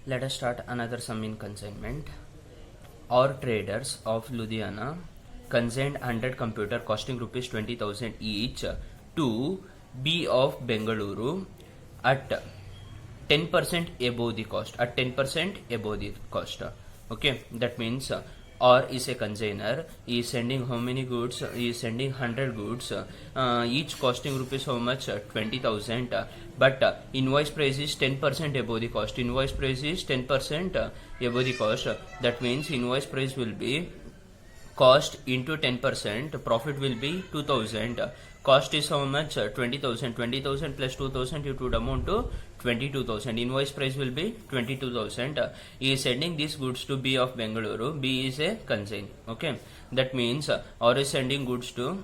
Let us start another sum in consignment. Our traders of Ludhiana consigned 100 computer costing rupees 20,000 each to B of Bengaluru at 10% above the cost. At 10% above the cost. Okay, that means or is a consignor. He is sending how many goods? He is sending 100 goods. Each costing rupees how much? 20,000. But invoice price is 10% above the cost. Invoice price is 10% above the cost. That means invoice price will be cost into 10%. Profit will be 2,000. Cost is how much? 20,000. 20,000 plus 2,000, it would amount to 22,000. Invoice price will be 22,000. He is sending these goods to B of Bengaluru. B is a consignee. Okay, that means or is sending goods to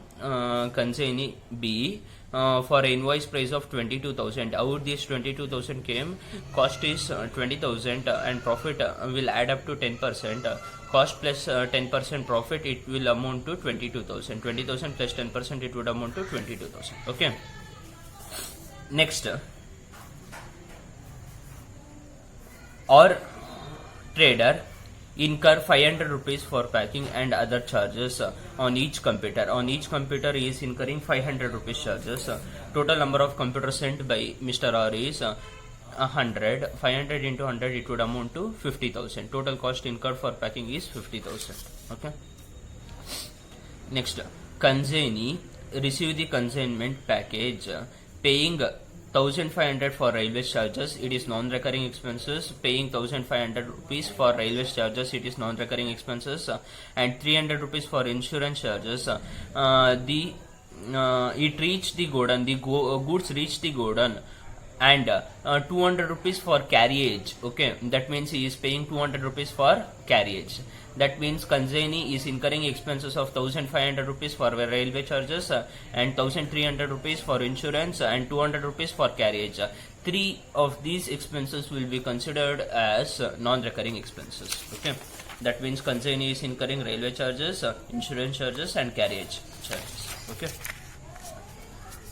consignee B for an invoice price of 22,000. Out this 22,000 came. Cost is 20,000 and profit will add up to 10%. Cost plus 10% profit, it will amount to 22,000. 20,000 plus 10%, it would amount to 22,000. Okay. Next, or trader incur 500 rupees for packing and other charges on each computer. On each computer he is incurring 500 rupees charges. Total number of computers sent by Mr. R is 100. 500 into 100, it would amount to 50,000. Total cost incurred for packing is 50,000. Okay. Next, consignee receive the consignment package paying 1,500 for railway charges, it is non-recurring expenses. Paying 1,500 rupees for railway charges, it is non-recurring expenses, and 300 rupees for insurance charges. It reached the Godan, the goods reached the Godan, and 200 rupees for carriage. Okay, that means he is paying 200 rupees for carriage. That means consignee is incurring expenses of 1,500 rupees for railway charges and 1,300 rupees for insurance and 200 rupees for carriage. Three of these expenses will be considered as non-recurring expenses. Okay, that means consignee is incurring railway charges, insurance charges and carriage charges. Okay.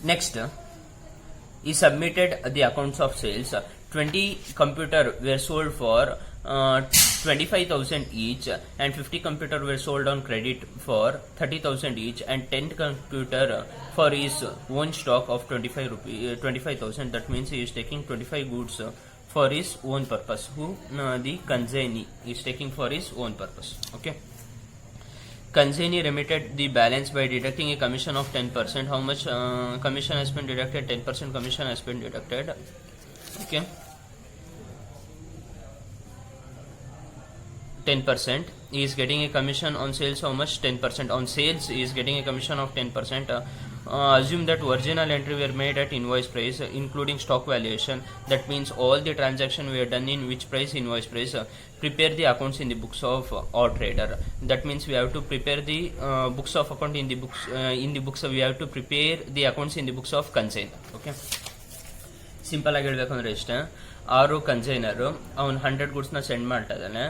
Next, he submitted the accounts of sales. 20 computers were sold for 25,000 each, and 50 computers were sold on credit for 30,000 each, and 10 computers for his own stock of 25,000. That means he is taking 25 goods for his own purpose. The consignee is taking for his own purpose. Okay. Consignee remitted the balance by deducting a commission of 10%. How much commission has been deducted? 10% commission has been deducted. Okay. 10%. He is getting a commission on sales. How much? 10%. On sales, he is getting a commission of 10%. Assume that original entry were made at invoice price, including stock valuation. That means all the transaction were done in which price? Invoice price. Prepare the accounts in the books of our trader. That means we have to prepare the books of account in the books. We have to prepare the accounts in the books of consignor. Okay. Simple ಆಗಿ ಹೇಳ್ಬೇಕಂದ್ರೆ ಇಷ್ಟ. ಆರು consignor ಅವ್ನು 100 ಗೂಡ್ಸ್ನ send ಮಾಡ್ತಾ ಇದ್ದಾನೆ.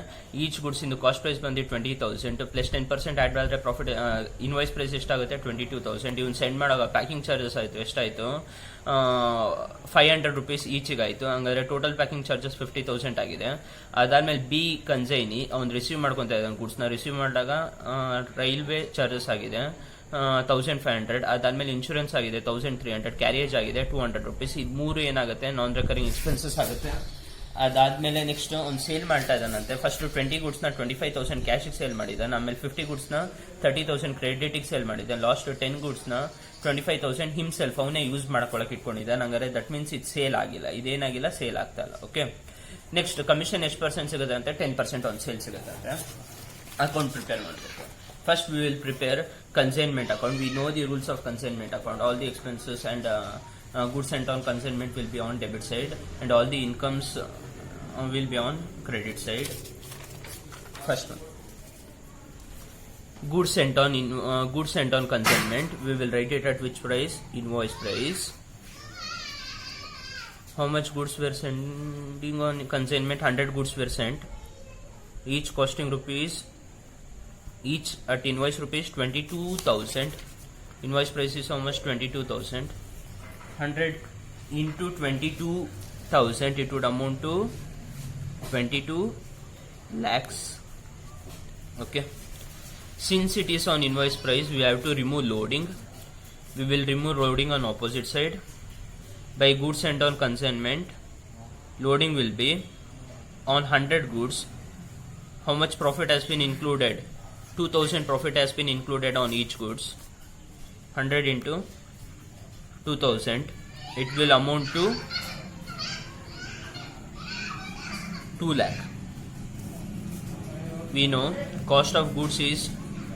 Each goods ಇಂದು cost price ಬಂದು 20,000 plus 10% add ಮಾಡಿದ್ರೆ profit invoice price ಎಷ್ಟಾಗುತ್ತೆ? 22,000. ಇವ್ನು ಸೆಂಡ್ ಮಾಡೋ ಪ್ಯಾಕಿಂಗ್ ಚಾರ್ಜಸ್ ಆಯಿತು ಎಷ್ಟಾಯಿತು? 500 rupees ಈಚಿಗಾಯಿತು. ಹಂಗಾದ್ರೆ ಟೋಟಲ್ ಪ್ಯಾಕಿಂಗ್ ಚಾರ್ಜಸ್ 50,000 ಆಗಿದೆ. ಅದಾದ್ಮೇಲೆ ಬಿ ಕನ್ಸೈನಿ ಅವ್ನು ರಿಸೀವ್ ಮಾಡ್ಕೊತಾ ಇದ್ದಾನೆ ಗೂಡ್ಸ್ನ. ರಿಸೀವ್ ಮಾಡಿದಾಗ ರೈಲ್ವೆ ಚಾರ್ಜಸ್ ಆಗಿದೆ 1,500. ಅದಾದ್ಮೇಲೆ ಇನ್ಶೂರೆನ್ಸ್ ಆಗಿದೆ 1,300. ಕ್ಯಾರಿಯೇಜ್ ಆಗಿದೆ 200 rupees. ಇದು ಮೂರು ಏನಾಗುತ್ತೆ? ನಾನ್ ರೆಕರಿಂಗ್ ಎಕ್ಸ್ಪೆನ್ಸಸ್ ಆಗುತ್ತೆ. ಅದಾದ್ಮೇಲೆ ನೆಕ್ಸ್ಟ್ ಒಂದು ಸೇಲ್ ಮಾಡ್ತಾ ಇದ್ದಾನಂತೆ. ಫಸ್ಟ್ 20 ಗೂಡ್ಸ್ನ 25,000 ಕ್ಯಾಶಿಗೆ ಸೇಲ್ ಮಾಡಿದ್ದಾನೆ. ಆಮೇಲೆ 50 ಗೂಡ್ಸ್ನ 30,000 ಕ್ರೆಡಿಟಿಗೆ ಸೇಲ್ ಮಾಡಿದ್ದಾನೆ. ಲಾಸ್ಟ್ 10 ಗೂಡ್ಸ್ನ 25,000 ಹಿಮ್ಸೆಲ್ಫ್ ಅವನೇ ಯೂಸ್ ಮಾಡ್ಕೊಳಕ್ಕೆ ಇಟ್ಕೊಂಡಿದ್ದಾನೆ. ಹಂಗಾರೆ ದಟ್ ಮೀನ್ಸ್ ಇದು ಸೇಲ್ ಆಗಿಲ್ಲ. ಇದೇನಾಗಿಲ್ಲ? ಸೇಲ್ ಆಗ್ತಾ ಇಲ್ಲ. ಓಕೆ. ನೆಕ್ಸ್ಟ್ ಕಮಿಷನ್ ಎಷ್ಟು ಪರ್ಸೆಂಟ್ ಸಿಗುತ್ತೆ ಅಂತ? 10% ಆನ್ ಸೇಲ್ ಸಿಗುತ್ತೆ ಅಂತ ಅಕೌಂಟ್ ಪ್ರಿಪೇರ್ ಮಾಡಬೇಕು. First we will prepare consignment account. We know the rules of consignment account. All the expenses and goods sent on consignment will be on debit side, and all the incomes will be on credit side. First one, goods sent on consignment. We will write it at which price? Invoice price. How much goods were sending on consignment? 100 goods were sent. Each costing rupees. Each at invoice rupees 22,000. Invoice price is how much? 22,000. 100 into 22,000, it would amount to 22 lakhs. Okay. Since it is on invoice price, we have to remove loading. We will remove loading on opposite side. By goods and on consignment, loading will be on 100 goods. How much profit has been included? 2000 profit has been included on each goods. 100 into 2000, it will amount to 2 lakh. We know cost of goods is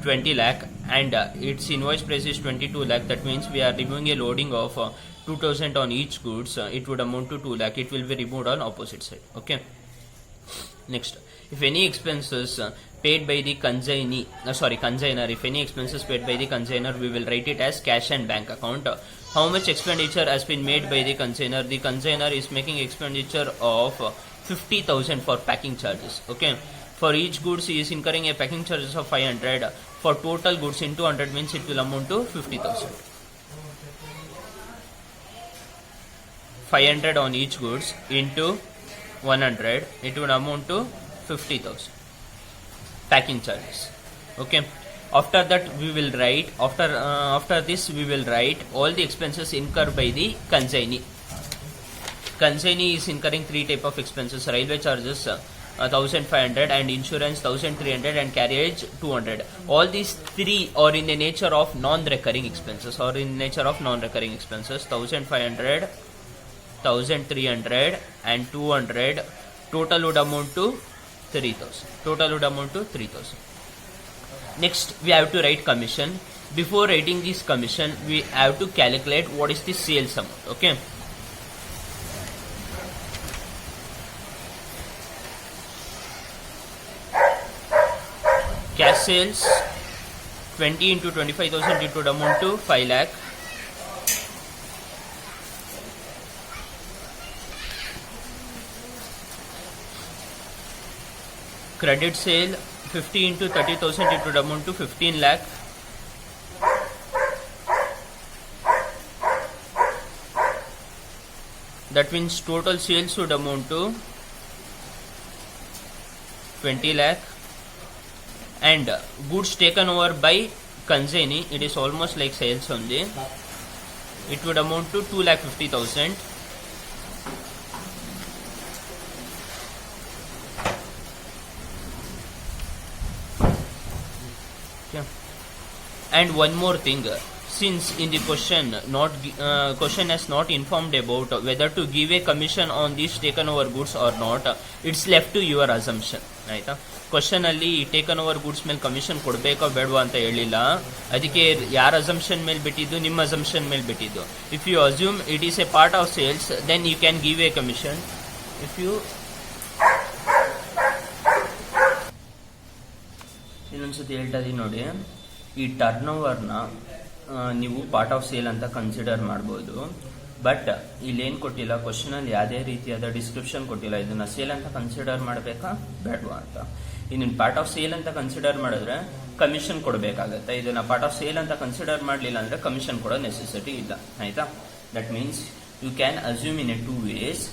20 lakh and its invoice price is 22 lakh. That means we are removing a loading of 2000 on each goods. It would amount to 2 lakh. It will be removed on opposite side. Okay. Next, if any expenses paid by the consignor, if any expenses paid by the consignor, we will write it as cash and bank account. How much expenditure has been made by the consignor? The consignor is making expenditure of 50,000 for packing charges. Okay. For each goods he is incurring a packing charges of 500. For total goods into 100 means it will amount to 50,000. 500 on each goods into 100, it would amount to 50,000 packing charges. Okay. After that we will write, after this we will write all the expenses incurred by the consignee. Consignee is incurring three type of expenses: railway charges 1500 and insurance 1300 and carriage 200. All these three are in the nature of non-recurring expenses, 1500, 1300 and 200. Total would amount to 3000. Next we have to write commission. Before writing this commission, we have to calculate what is the sales amount. Okay. Cash sales 20 into 25,000, it would amount to 5 lakh. Credit sale 50 into 30,000, it would amount to 15 lakh. That means total sales would amount to 20 lakh. And goods taken over by consignee, it is almost like sales only. It would amount to 2,50,000. Okay. And one more thing, since in the question question has not informed about whether to give a commission on these taken over goods or not, it's left to your assumption. Right? Question ಅಲ್ಲಿ taken over goods ಮೇಲೆ commission ಕೊಡಬೇಕೋ ಬೇಡವಾ ಅಂತ ಹೇಳಿಲ್ಲ. ಅದಕ್ಕೆ ಯಾರ assumption ಮೇಲೆ ಬಿಟ್ಟಿದ್ದು? ನಿಮ್ಮ ಅಸಂಪ್ಷನ್ ಮೇಲೆ ಬಿಟ್ಟಿದ್ದು. If you assume it is a part of sales, then you can give a commission. If you ಇನ್ನೊಂದ್ಸತಿ ಹೇಳ್ತಾ ಇದೀನಿ ನೋಡಿ, ಈ ಟರ್ನ್ ಓವರ್ನ ನೀವು ಪಾರ್ಟ್ ಆಫ್ ಸೇಲ್ ಅಂತ ಕನ್ಸಿಡರ್ ಮಾಡ್ಬೋದು. ಬಟ್ ಇಲ್ಲೇನು ಕೊಟ್ಟಿಲ್ಲ, ಕ್ವಶನ್ ಅಲ್ಲಿ ಯಾವುದೇ ರೀತಿಯಾದ ಡಿಸ್ಕ್ರಿಪ್ಷನ್ ಕೊಟ್ಟಿಲ್ಲ. ಇದನ್ನ ಸೇಲ್ ಅಂತ ಕನ್ಸಿಡರ್ ಮಾಡಬೇಕಾ ಬೇಡವಾ ಅಂತ. ಇನ್ನು ಪಾರ್ಟ್ ಆಫ್ ಸೇಲ್ ಅಂತ ಕನ್ಸಿಡರ್ ಮಾಡಿದ್ರೆ ಕಮಿಷನ್ ಕೊಡಬೇಕಾಗತ್ತೆ. ಇದನ್ನ ಪಾರ್ಟ್ ಆಫ್ ಸೇಲ್ ಅಂತ ಕನ್ಸಿಡರ್ ಮಾಡಲಿಲ್ಲ ಅಂದ್ರೆ ಕಮಿಷನ್ ಕೊಡೋ ನೆಸೆಸಿಟಿ ಇಲ್ಲ. ಆಯ್ತಾ? That means you can assume in a two ways.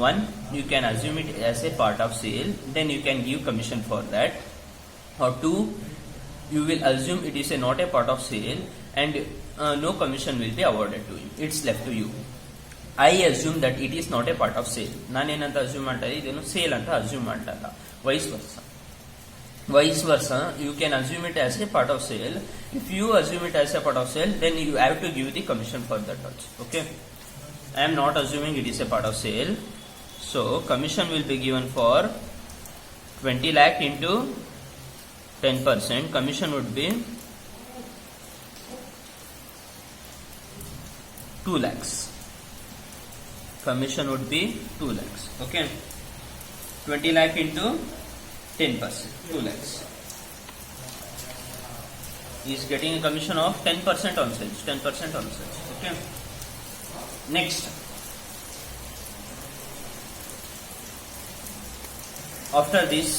One, you can assume it as a part of sale, then you can give commission for that. Or two, you will assume it is not a part of sale and no commission will be awarded to you. It's left to you. I assume that it is not a part of sale. ನಾನೇನಂತ assume ಮಾಡ್ತಾ ಇದ್ದೀನಿ, ಇದನ್ನು sale ಅಂತ assume ಮಾಡ್ತಾ ಇಲ್ಲ. Vice versa, you can assume it as a part of sale. If you assume it as a part of sale, then you have to give the commission for that also. Okay? I am not assuming it is a part of sale. So, commission will be given for 20 lakh into 10%. Commission would be 2 lakhs. Commission would be 2 lakhs. Okay. 20 lakh into 10%. 2 lakhs. He is getting a commission of 10% on sales. 10% on sales. Okay. Next. After this,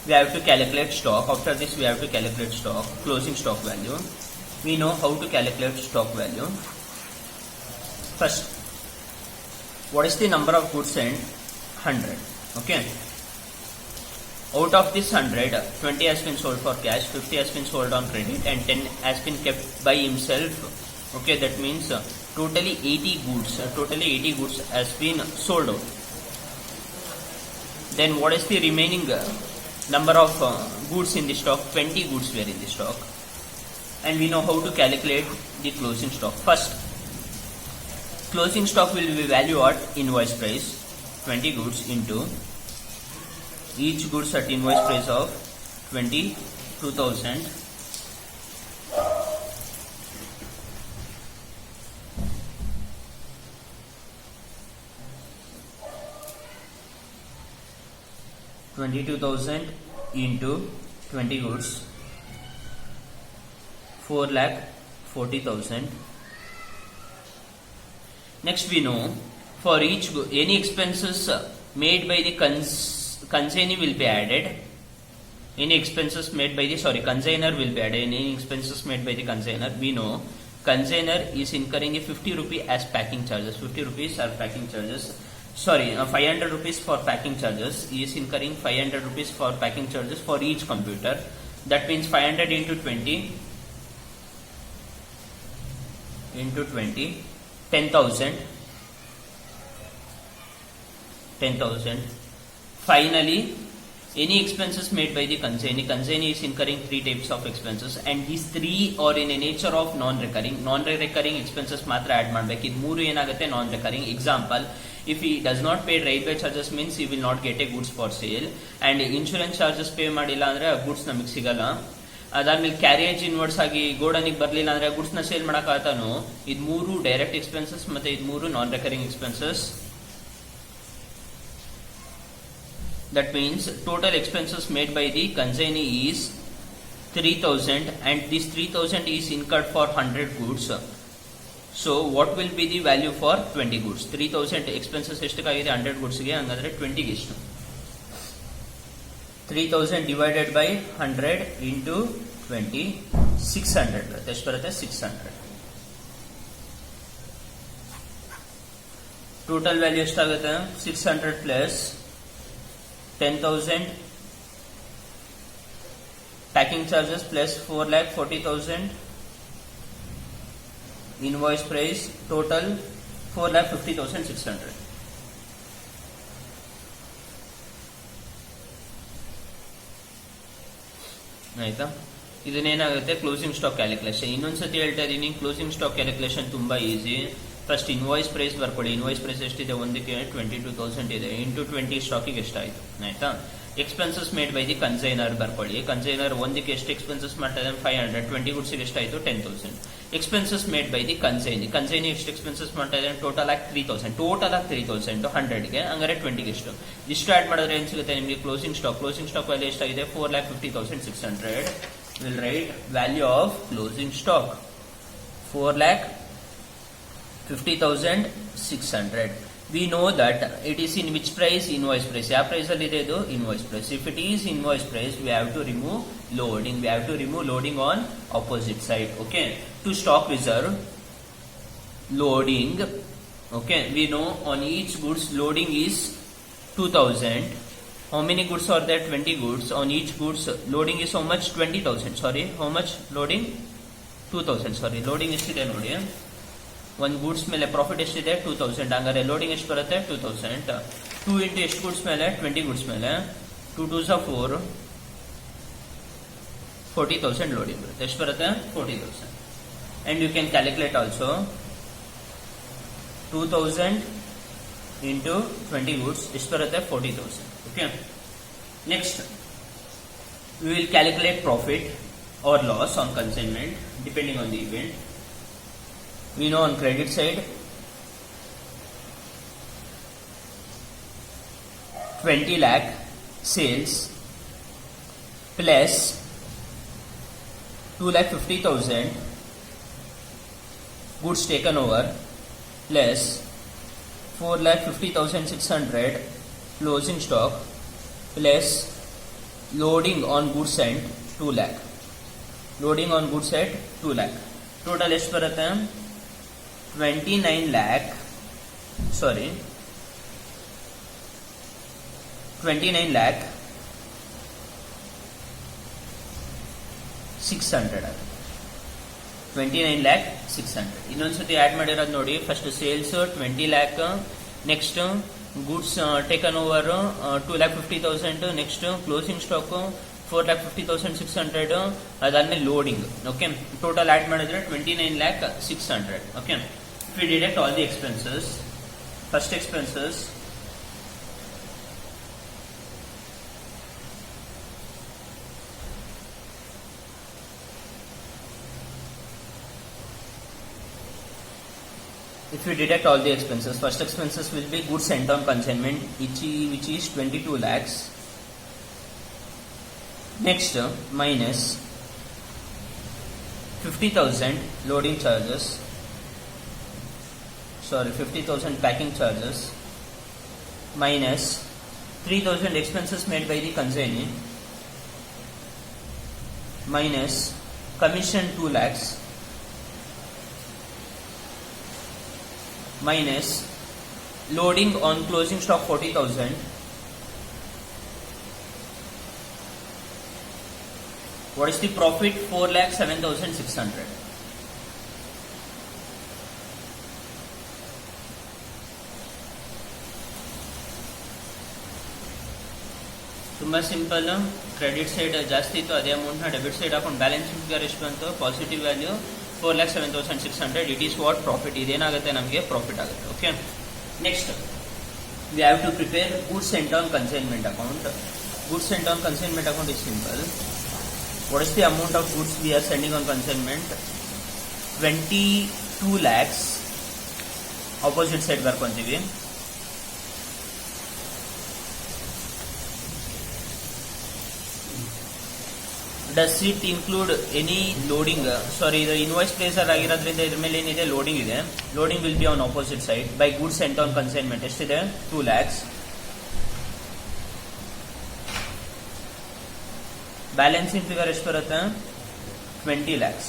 we have to calculate stock. After this, we have to calculate stock, closing stock value. We know how to calculate stock value. First, what is the number of goods sent? 100. Okay. Out of this 100, 20 has been sold for cash, 50 has been sold on credit, and 10 has been kept by himself. Okay, that means totally 80 goods. Totally 80 goods has been sold out. Then what is the remaining number of goods in the stock? 20 goods were in the stock. And we know how to calculate the closing stock. First, closing stock will be value at invoice price, 20 goods into each goods at invoice price of 22,000 . Into 20 goods, 4,40,000. Next, we know for each any expenses made by the consignee will be added. Any expenses made by the consignor will be added. Any expenses made by the consignor, we know consignor is incurring a 50 rupee as packing charges. 50 rupees are packing charges. 500 rupees for packing charges. He is incurring 500 rupees for packing charges for each computer. That means 500 into 20 into 20, 10,000. 10,000. Finally, any expenses made by the consignee is incurring 3 types of expenses, and these 3 are in a nature of non-recurring expenses matra add ಮಾಡಬೇಕು. ಇದು 3 ಏನಾಗುತ್ತೆ non-recurring. Example, if he does not pay railway charges means he will not get a goods for sale, and insurance charges pay ಮಾಡಿಲ್ಲ ಅಂದ್ರೆ goods ನಮಗೆ ಸಿಗಲ್ಲ. ಅದಾದ್ಮೇಲೆ carriage inwards ಆಗಿ ಗೋಡನಿಗೆ ಬರಲಿಲ್ಲ ಅಂದ್ರೆ goods ನ ಸೇಲ್ ಮಾಡಕ್ಕಾಗತ್ತಾನೋ. ಇದು 3 ಡೈರೆಕ್ಟ್ ಎಕ್ಸ್ಪೆನ್ಸಸ್ ಮತ್ತೆ ಇದು 3 non-recurring expenses. That means total expenses made by the consignee is 3,000, and this 3,000 is incurred for 100 goods. So what will be the value for 20 goods? 3,000 expenses ಎಷ್ಟಕ್ಕಾಗಿದೆ 100 goods ಗೆ, ಹಂಗಾದ್ರೆ 20 ಗೆ ಎಷ್ಟು? 3,000 divided by 100 into 20, 600 ಬರುತ್ತೆ. ಎಷ್ಟು ಬರುತ್ತೆ? 600. Total value ಎಷ್ಟಾಗುತ್ತೆ? 600 plus 10,000 packing charges plus 4,40,000 invoice price, total 4,50,600. ಆಯ್ತಾ? ಇದನ್ನೇನಾಗುತ್ತೆ closing stock calculation. ಇನ್ನೊಂದ್ಸತಿ ಹೇಳ್ತಾ ಇದೀನಿ, ಕ್ಲೋಸಿಂಗ್ ಸ್ಟಾಕ್ ಕ್ಯಾಲ್ಕುಲೇಷನ್ ತುಂಬಾ ಈಸಿ. ಫಸ್ಟ್ ಇನ್ವಾಯ್ಸ್ ಪ್ರೈಸ್ ಬರ್ಕೊಳ್ಳಿ. ಇನ್ವಾಯ್ಸ್ ಪ್ರೈಸ್ ಎಷ್ಟಿದೆ? ಒಂದಕ್ಕೆ 22,000 ಇದೆ. ಇಂಟು 20 ಸ್ಟಾಕಿಗೆ ಎಷ್ಟಾಯ್ತು? ಆಯ್ತಾ? Expenses made by the consignor ಬರ್ಕೊಳ್ಳಿ. ಕನ್ಸೈನರ್ ಒಂದಕ್ಕೆ ಎಷ್ಟು ಎಕ್ಸ್ಪೆನ್ಸಸ್ ಮಾಡ್ತಾ ಇದೆ? 500. 20 goods ಗೆ ಎಷ್ಟಾಯ್ತು? 10,000. Expenses made by the consignee ಎಷ್ಟು ಎಕ್ಸ್ಪೆನ್ಸಸ್ ಮಾಡ್ತಾ ಇದೆ? ಟೋಟಲ್ ಆಗಿ 3,000. ಟೋಟಲ್ ಆಗಿ 3,000 100ಗೆ, ಹಂಗಾರೆ 20ಗೆ ಎಷ್ಟು? ಇಷ್ಟು ಆಡ್ ಮಾಡಿದ್ರೆ ಏನ್ ಸಿಗುತ್ತೆ ನಿಮಗೆ? ಕ್ಲೋಸಿಂಗ್ ಸ್ಟಾಕ್ ವ್ಯಾಲ್ಯೂ ಎಷ್ಟಾಗಿದೆ? 4,50,600. Will write value of closing stock 4,50,600. We know that it is in which price? Invoice price. ಯಾವ ಪ್ರೈಸ್ ಅಲ್ಲಿ ಇದೆ ಇದು? Invoice price. If it is invoice price, we have to remove loading. We have to remove loading on opposite side. Okay. To stock reserve, loading. Okay. We know on each goods loading is 2,000. How many goods are there? 20 goods. On each goods loading is how much? 20,000. Sorry. How much loading? 2,000. Sorry. Loading ಎಷ್ಟಿದೆ ನೋಡಿ. ಒಂದು goods ಮೇಲೆ profit ಎಷ್ಟಿದೆ? 2,000. ಹಂಗಾರೆ loading ಎಷ್ಟು ಬರುತ್ತೆ? 2,000. 2 into ಎಷ್ಟು goods ಮೇಲೆ? 20 ಗೂಡ್ಸ್ ಮೇಲೆ. 2 2s are 4. 40,000 ಲೋಡಿಂಗ್ ಬರುತ್ತೆ. ಎಷ್ಟು ಬರುತ್ತೆ? 40,000. And you can calculate also. 2,000 into 20 goods ಎಷ್ಟು ಬರುತ್ತೆ? 40,000. Okay. Next we will calculate profit or loss on consignment depending on the event. We know on credit side 20 lakh sales plus 2,50,000 goods taken over plus 4,50,600 closing stock plus loading on goods sent 2 lakh. Loading on goods at 2 lakh. Total ಎಷ್ಟು ಬರುತ್ತೆ? 29 lakh. Sorry, 29 lakh 600 ಆಗುತ್ತೆ. 29 lakh 600. ಇನ್ನೊಂದ್ಸತಿ add ಮಾಡಿರೋದು ನೋಡಿ. First sales 20 lakh, next goods taken over 2,50,000, next closing stock 4,50,600, ಅದಾದ್ಮೇಲೆ loading. Okay, total add ಮಾಡಿದ್ರೆ 29 lakh 600. Okay, if we deduct all the expenses, first expenses if we deduct all the expenses, first expenses will be goods sent on consignment, which is 22 lakhs. Next, minus 50,000 loading charges, 50,000 packing charges, minus 3,000 expenses made by the consignee, minus commission 2 lakhs, minus loading on closing stock 40,000, what is the profit? 4,07,600. ತುಂಬಾ simple. Credit side ಜಾಸ್ತಿ ಇತ್ತು, ಅದೇ amount ನ debit side ಹಾಕೊಂಡು balance figure ಎಷ್ಟು ಬಂತು? Positive value 4,07,600. It is what profit. ಇದೇನಾಗುತ್ತೆ? ನಮಗೆ ಪ್ರಾಫಿಟ್ ಆಗುತ್ತೆ. Okay, next we have to prepare goods sent on consignment account. Goods sent on consignment account is simple. What is the amount of goods we are sending on consignment? 22 lakhs. Opposite side ಬರ್ಕೊಂತೀವಿ. Does it include any loading? Sorry, the invoice placer ಆಗಿರೋದ್ರಿಂದ ಇದ್ರ ಮೇಲೆ ಏನಿದೆ? Loading ಇದೆ. Loading will be on opposite side. By goods sent on consignment ಎಷ್ಟಿದೆ? 2 lakhs. Balancing figure ಎಷ್ಟು ಬರುತ್ತೆ? 20 lakhs.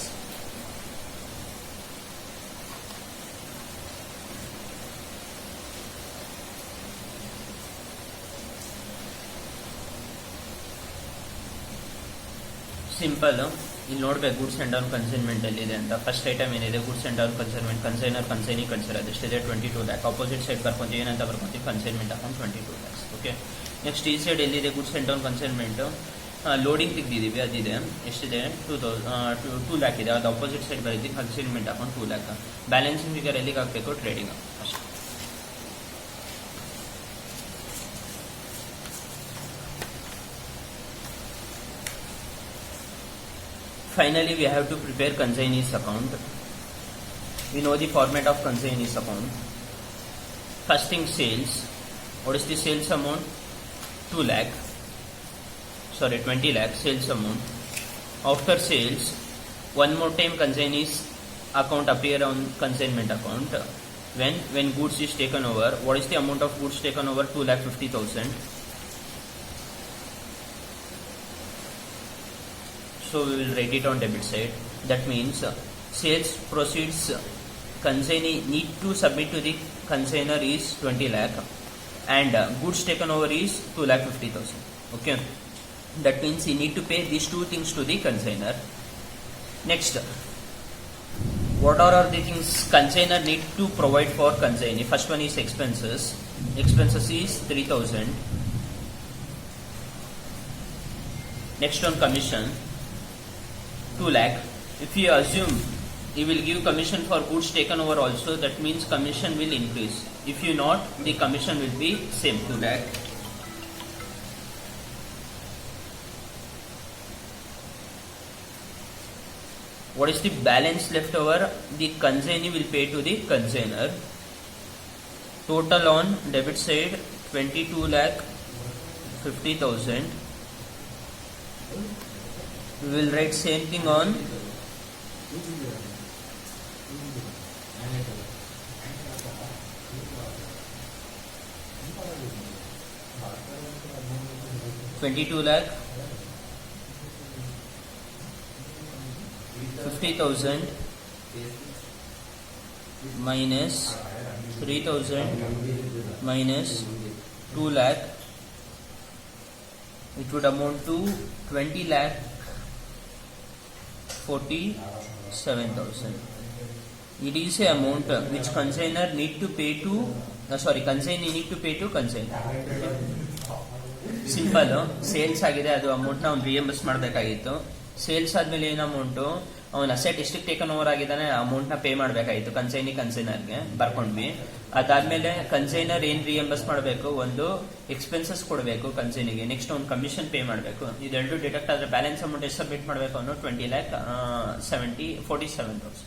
Simple. ಇಲ್ಲಿ ನೋಡ್ಬೇಕು ಗೂಡ್ಸ್ ಸೆಂಡ್ ಆನ್ ಕನ್ಸೈನ್ಮೆಂಟ್ ಎಲ್ಲಿದೆ ಅಂತ. ಫಸ್ಟ್ ಐಟಮ್ ಏನಿದೆ? Goods send on consignment, consignor consignee ಕಳ್ಸಿರೋದು ಎಷ್ಟಿದೆ? 22 lakh. ಆಪೋಸಿಟ್ ಸೈಡ್ ಬರ್ಕೊಂತೀವಿ, ಏನಂತ ಬರ್ಕೊಂತೀವಿ? Consignment account 22 lakhs. Okay, next ಈ ಸೈಡ್ ಎಲ್ಲಿದೆ? Goods send on consignment loading ತೆಗ್ದಿದ್ದೀವಿ, ಅದಿದೆ. ಎಷ್ಟಿದೆ? 2 lakh ಇದೆ. ಅದು ಆಪೋಸಿಟ್ ಸೈಡ್ ಬರೀತೀವಿ, consignment account 2 lakh. Balancing figure ಎಲ್ಲಿಗೆ ಹಾಕಬೇಕು? ಟ್ರೇಡಿಂಗ್ ಅಷ್ಟೇ. Finally, we have to prepare consignee's account. We know the format of consignee's account. First thing, sales. What is the sales amount? 2 lakh. 20 lakh sales amount. After sales, one more time consignee's account appear on consignment account. When goods is taken over, what is the amount of goods taken over? 2,50,000. So we will write it on debit side. That means sales proceeds consignee need to submit to the consignor is 20 lakh and goods taken over is 2,50,000. Okay, that means he need to pay these two things to the consignor. Next, what are the things consignor need to provide for consignee? First one is expenses. Expenses is 3,000. Next on commission 2 lakh. If you assume he will give commission for goods taken over also, that means commission will increase. If you not, the commission will be same, 2 lakh. What is the balance left over? The consignee will pay to the consignor. Total on debit side 22 lakh 50,000. We will write same thing on $22 lakh 50,000 minus 3,000 minus 2 lakh it would amount to 20 lakh 47,000. It is a amount which consignor need to pay to consignee need to pay to consignor. Simple sales ಆಗಿದೆ, ಅದು amount ನ ಅವ್ನು reimburse ಮಾಡಬೇಕಾಗಿತ್ತು. Sales ಆದ್ಮೇಲೆ ಏನು amount ಅವ್ನ asset ಎಷ್ಟಕ್ಕೆ taken over ಆಗಿದ್ದಾನೆ ಅಮೌಂಟ್ ನ ಪೇ ಮಾಡಬೇಕಾಗಿತ್ತು ಕನ್ಸೈನರ್ಗೆ ಬರ್ಕೊಂಡ್ವಿ. ಅದಾದ್ಮೇಲೆ ಕನ್ಸೈನರ್ ಏನ್ ರಿಯಂಬರ್ಸ್ ಮಾಡಬೇಕು, ಒಂದು ಎಕ್ಸ್ಪೆನ್ಸಸ್ ಕೊಡಬೇಕು ಕನ್ಸೈನಿಗೆ, ನೆಕ್ಸ್ಟ್ ಅವ್ನು ಕಮಿಷನ್ ಪೇ ಮಾಡಬೇಕು. ಇದೆರಡು ಡಿಡಕ್ಟ್ ಆದ್ರೆ ಬ್ಯಾಲೆನ್ಸ್ ಅಮೌಂಟ್ ಎಷ್ಟು ಸಬ್ಮಿಟ್ ಮಾಡಬೇಕು ಅನ್ನೋ 20,47,000.